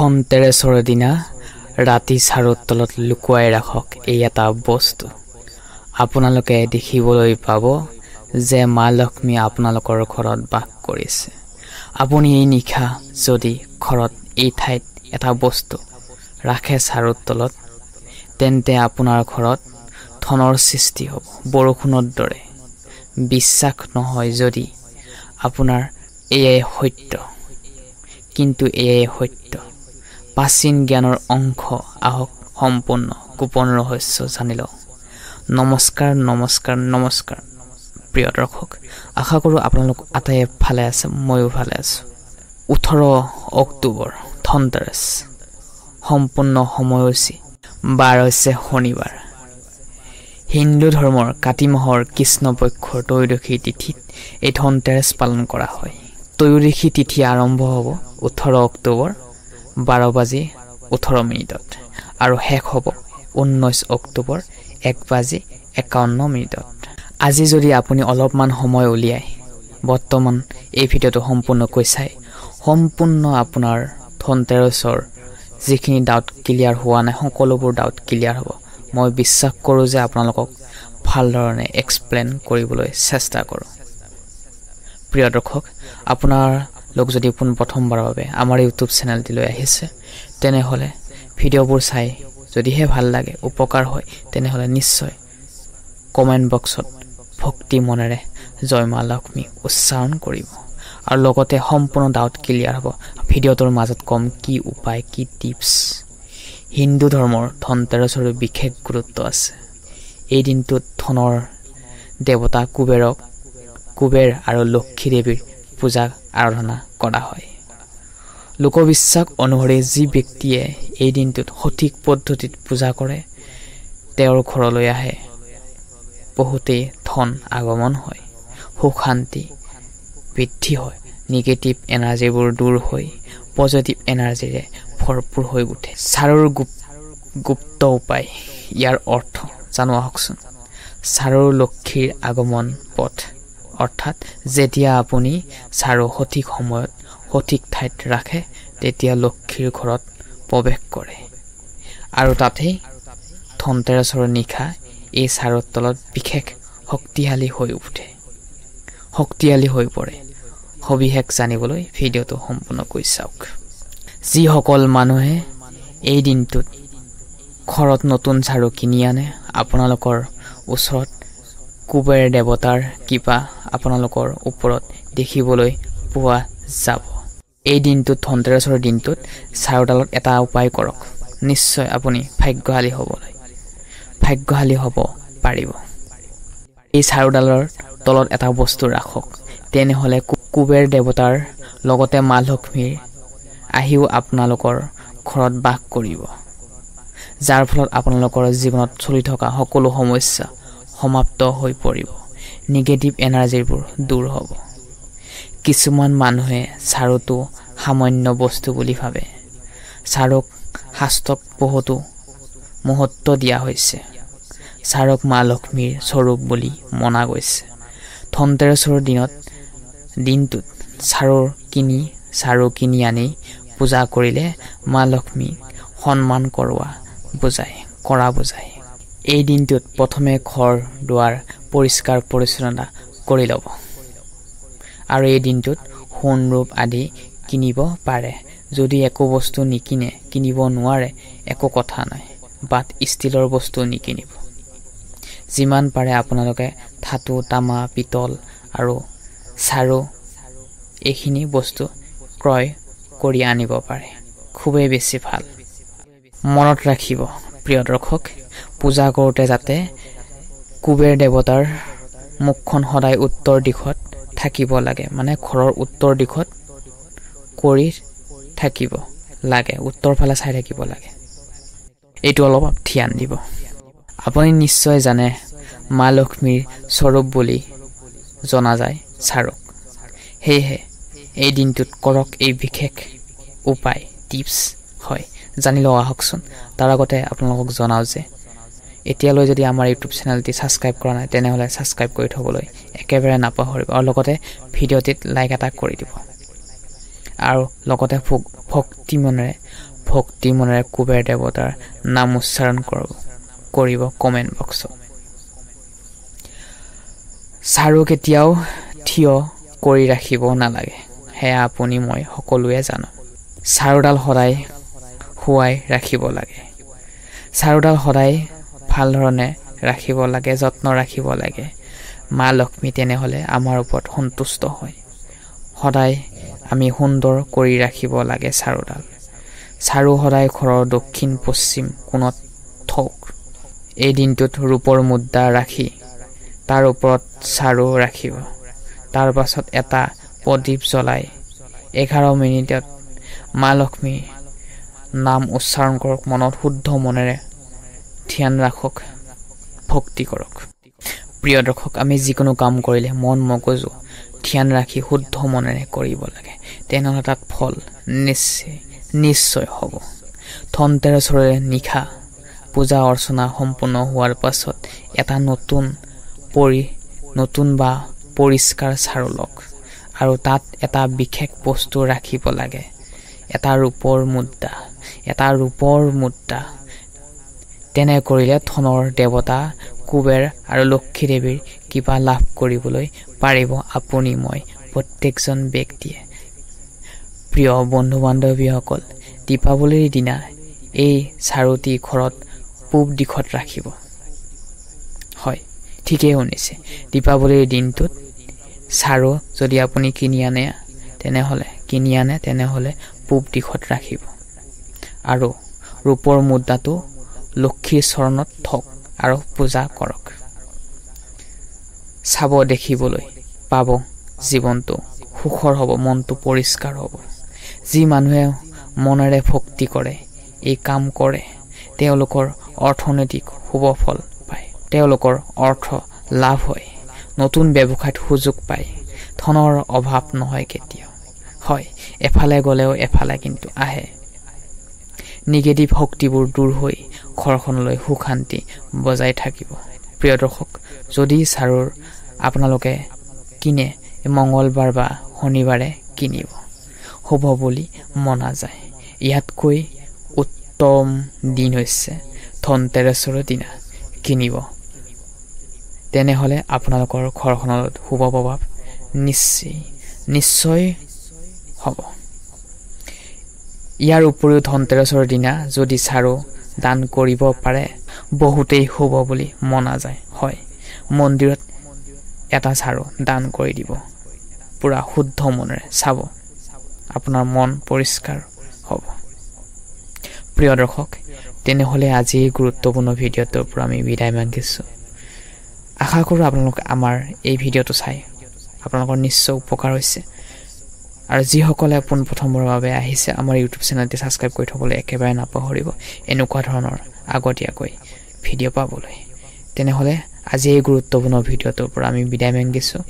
ধনতেৰেছৰ দিনা ৰাতি চাৰুৰ তলত লুকুৱাই ৰাখক এই এটা বস্তু। আপোনালোকে দেখিবলৈ পাব যে মা লক্ষ্মী আপোনালোকৰ ঘৰত বাস কৰিছে। আপুনি এই নিশা যদি ঘৰত এই ঠাইত এটা বস্তু ৰাখে চাৰুৰ তলত, তেন্তে আপোনাৰ ঘৰত ধনৰ সৃষ্টি হ'ব বৰষুণৰ দৰে। বিশ্বাস নহয় যদি আপোনাৰ এয়াই সত্য, কিন্তু এয়াই সত্য। প্ৰাচীন জ্ঞানৰ অংশ আহক সম্পূৰ্ণ গোপন ৰহস্য জানি লওঁ। নমস্কাৰ নমস্কাৰ নমস্কাৰ প্ৰিয় দৰ্শক, আশা কৰোঁ আপোনালোক আটাইয়ে ভালে আছে, ময়ো ভালে আছোঁ। 18 অক্টোবৰ ধনতেৰছ। সম্পূৰ্ণ সময়সূচী বাৰ হৈছে শনিবাৰ। হিন্দু ধৰ্মৰ কাতি মাহৰ কৃষ্ণ পক্ষৰ ত্ৰয়োদশী তিথিত এই ধনতেৰছ পালন কৰা হয়। ত্ৰয়োদশী তিথি আৰম্ভ হ'ব 18 অক্টোবৰ 12:18 আৰু শেষ হ'ব 19 অক্টোবৰ 1:51। আজি যদি আপুনি অলপমান সময় উলিয়াই বৰ্তমান এই ভিডিঅ'টো সম্পূৰ্ণকৈ চাই, সম্পূৰ্ণ আপোনাৰ ধনতেৰছৰ যিখিনি ডাউট ক্লিয়াৰ হোৱা নাই সকলোবোৰ ডাউট ক্লিয়াৰ হ'ব। মই বিশ্বাস কৰোঁ যে আপোনালোকক ভালধৰণে এক্সপ্লেইন কৰিবলৈ চেষ্টা কৰোঁ। প্ৰিয় দৰ্শক, আপোনালোক যদি পোনপ্ৰথমবাৰৰ বাবে আমাৰ ইউটিউব চেনেলটিলৈ আহিছে, তেনেহ'লে ভিডিঅ'বোৰ চাই যদিহে ভাল লাগে, উপকাৰ হয়, তেনেহ'লে নিশ্চয় কমেণ্ট বক্সত ভক্তি মনেৰে জয় মা লক্ষ্মী উচ্চাৰণ কৰিব আৰু লগতে সম্পূৰ্ণ ডাউট ক্লিয়াৰ হ'ব। ভিডিঅ'টোৰ মাজত কম কি উপায়, কি টিপছ। হিন্দু ধৰ্মৰ ধনতেৰছৰ বিশেষ গুৰুত্ব আছে। এই দিনটোত ধনৰ দেৱতা কুবেৰ আৰু লক্ষী দেৱীৰ পূজা আৰাধনা কৰা হয়। লোকবিশ্বাস অনুসৰি যি ব্যক্তিয়ে এই দিনটোত সঠিক পদ্ধতিত পূজা কৰে, তেওঁৰ ঘৰলৈ আহে বহুতেই ধন আগমন হয়, সুখ শান্তি বৃদ্ধি হয়, নিগেটিভ এনাৰ্জিবোৰ দূৰ হৈ পজিটিভ এনাৰ্জিৰে ভৰপূৰ হৈ উঠে। চাৰুৰ গুপ্ত উপায়, ইয়াৰ অৰ্থ জানো আহকচোন। চাৰুৰ লক্ষীৰ আগমন পথ, অৰ্থাৎ যেতিয়া আপুনি চাৰু সঠিক সময়ত সঠিক ঠাইত ৰাখে, তেতিয়া লক্ষীৰ ঘৰত প্ৰৱেশ কৰে আৰু তাতেই ধনতেৰছৰ নিশা এই চাৰুৰ তলত বিশেষ শক্তিশালী হৈ উঠে, শক্তিশালী হৈ পৰে। সবিশেষ জানিবলৈ ভিডিঅ'টো সম্পূৰ্ণকৈ চাওক। যিসকল মানুহে এই দিনটোত ঘৰত নতুন চাৰু কিনি আনে, আপোনালোকৰ ওচৰত কুবেৰ দেৱতাৰ কৃপা আপোনালোকৰ ওপৰত দেখিবলৈ পোৱা যাব। এই দিনটোত ধনতেৰছৰ দিনটোত চাৰুডালত এটা উপায় কৰক, নিশ্চয় আপুনি ভাগ্যশালী হ'ব পাৰিব। এই চাৰুডালৰ তলত এটা বস্তু ৰাখক, তেনেহ'লে কুবেৰ দেৱতাৰ লগতে মা লক্ষ্মীৰ আহিও আপোনালোকৰ ঘৰত বাস কৰিব, যাৰ ফলত আপোনালোকৰ জীৱনত চলি থকা সকলো সমস্যা সমাপ্ত হৈ পৰিব, নিগেটিভ এনাৰ্জিবোৰ দূৰ হ'ব। কিছুমান মানুহে চাৰুটো সামান্য বস্তু বুলি ভাবে। চাৰুক শাস্ত্ৰত বহুতো মহত্ব দিয়া হৈছে। চাৰুক মা লক্ষ্মীৰ স্বৰূপ বুলি মনা গৈছে। ধনতেৰছৰ দিনটোত চাৰু কিনি আনি পূজা কৰিলে মা লক্ষ্মীক সন্মান কৰা বুজায়। এই দিনটোত প্ৰথমে ঘৰ দুৱাৰ পৰিষ্কাৰ পৰিচ্ছন্নতা কৰি ল'ব আৰু এই দিনটোত সোণ ৰূপ আদি কিনিব পাৰে। যদি একো বস্তু কিনিব নোৱাৰে, একো কথা নাই, বাট ষ্টীলৰ বস্তু নিকিনিব। যিমান পাৰে আপোনালোকে ধাতু, তামা, পিতল আৰু চাৰু এইখিনি বস্তু ক্ৰয় কৰি আনিব পাৰে, খুবেই বেছি ভাল। মনত ৰাখিব প্ৰিয় দৰ্শক, পূজা কৰোঁতে যাতে কুবেৰ দেৱতাৰ মুখখন সদায় উত্তৰ দিশত থাকিব লাগে, মানে ঘৰৰ উত্তৰ দিশত কৰি থাকিব লাগে, উত্তৰ ফালে চাই থাকিব লাগে। এইটো অলপ ধ্যান দিব। আপুনি নিশ্চয় জানে মা লক্ষ্মীৰ স্বৰূপ বুলি জনা যায় চাৰুক। সেয়েহে এই দিনটোত কৰক এই বিশেষ উপায়, টিপছ হয়, জানি লওঁ আহকচোন। তাৰ আগতে আপোনালোকক জনাওঁ যে এতিয়ালৈ যদি আমাৰ ইউটিউব চেনেলটি ছাবস্ক্ৰাইব কৰা নাই, তেনেহ'লে ছাবস্ক্ৰাইব কৰি থ'বলৈ একেবাৰে নাপাহৰিব আৰু লগতে ভিডিঅ'টিত লাইক এটা কৰি দিব আৰু লগতে ভক্তি মনেৰে ভক্তি মনেৰে কুবেৰ দেৱতাৰ নাম উচ্চাৰণ কৰিব কমেণ্ট বক্সত। চাৰু কেতিয়াও থিয় কৰি ৰাখিব নালাগে, সেয়া আপুনি মই সকলোৱে জানো। চাৰুডাল সদায় শুৱাই ৰাখিব লাগে। চাৰুডাল সদায় ভাল ধৰণে ৰাখিব লাগে, যত্ন ৰাখিব লাগে। মা লক্ষ্মী তেনেহ'লে আমাৰ ওপৰত সন্তুষ্ট হয়। সদায় আমি সুন্দৰ কৰি ৰাখিব লাগে চাৰুডাল। চাৰু সদায় ঘৰৰ দক্ষিণ পশ্চিম কোণত থওক। এই দিনটোত ৰূপৰ মুদ্ৰা ৰাখি তাৰ ওপৰত চাৰু ৰাখিব। তাৰ পাছত এটা প্ৰদীপ জ্বলাই 11 মিনিটত মা লক্ষ্মীৰ নাম উচ্চাৰণ কৰক। মনত শুদ্ধ মনেৰে ধ্যান ৰাখক, ভক্তি কৰক। প্ৰিয় দৰ্শক, আমি যিকোনো কাম কৰিলে মন মগজু ধ্যান ৰাখি শুদ্ধ মনেৰে কৰিব লাগে, তেনেহ'লে তাত ফল নিশ্চয় হ'ব। ধনতেৰছৰ নিশা পূজা অৰ্চনা সম্পূৰ্ণ হোৱাৰ পাছত এটা নতুন বা পৰিষ্কাৰ চাৰু লওক আৰু তাত এটা বিশেষ বস্তু ৰাখিব লাগে, এটা ৰূপৰ মুদ্ৰা। তেনে কৰিলে ধনৰ দেৱতা কুবেৰ আৰু লক্ষী দেৱীৰ কৃপা লাভ কৰিবলৈ পাৰিব আপুনি মই প্ৰত্যেকজন ব্যক্তিয়ে। প্ৰিয় বন্ধু বান্ধৱীসকল, দীপাৱলীৰ দিনা এই চাৰুটি ঘৰত পূব দিশত ৰাখিব। হয়, ঠিকেই শুনিছে। দীপাৱলীৰ দিনটোত চাৰু যদি আপুনি কিনি আনে তেনেহ'লে পূব দিশত ৰাখিব আৰু ৰূপৰ মুদ্ৰাটো লক্ষীৰ চৰণত থওক আৰু পূজা কৰক। চাব, দেখিবলৈ পাব জীৱনটো সুখৰ হ'ব, মনটো পৰিষ্কাৰ হ'ব। যি মানুহে মনেৰে ভক্তি কৰে, এই কাম কৰে, তেওঁলোকৰ অৰ্থনৈতিক শুভ ফল পায়, তেওঁলোকৰ অৰ্থ লাভ হয়, নতুন ব্যৱসায়ত সুযোগ পায়, ধনৰ অভাৱ নহয় কেতিয়াও। হয়, এফালে গ'লেও এফালে কিন্তু আহে। নিগেটিভ শক্তিবোৰ দূৰ হৈ ঘৰখনলৈ সুখ শান্তি বজাই থাকিব। প্ৰিয় দৰ্শক, যদি চাৰুৰ আপোনালোকে কিনে মঙলবাৰ বা শনিবাৰে কিনিব, শুভ বুলি মনা যায়। ইয়াতকৈ উত্তম দিন হৈছে ধনতেৰছৰ দিনা কিনিব। তেনেহ'লে আপোনালোকৰ ঘৰখনত শুভ প্ৰভাৱ নিশ্চয় হ'ব। ইয়াৰ উপৰিও ধনতেৰছৰ দিনা যদি চাৰু দান কৰিব পাৰে, বহুতেই শুভ বুলি মনা যায়। হয়, মন্দিৰত এটা চাৰু দান কৰি দিব, পুৰা শুদ্ধ মনেৰে চাব, আপোনাৰ মন পৰিষ্কাৰ হ'ব। প্ৰিয় দৰ্শক, তেনেহ'লে আজি এই গুৰুত্বপূৰ্ণ ভিডিঅ'টোৰ পৰা আমি বিদায় মাগিছোঁ। আশা কৰোঁ আপোনালোকে আমাৰ এই ভিডিঅ'টো চাই আপোনালোকৰ নিশ্চয় উপকাৰ হৈছে। আৰু যিসকলে পোনপ্ৰথমবাৰৰ বাবে আহিছে, আমাৰ ইউটিউব চেনেলটি ছাবস্ক্ৰাইব কৰি থ'বলৈ একেবাৰে নাপাহৰিব, এনেকুৱা ধৰণৰ আগতীয়াকৈ ভিডিঅ' পাবলৈ। তেনেহ'লে আজি এই গুৰুত্বপূৰ্ণ ভিডিঅ'টোৰ পৰা আমি বিদায় মাগিছোঁ।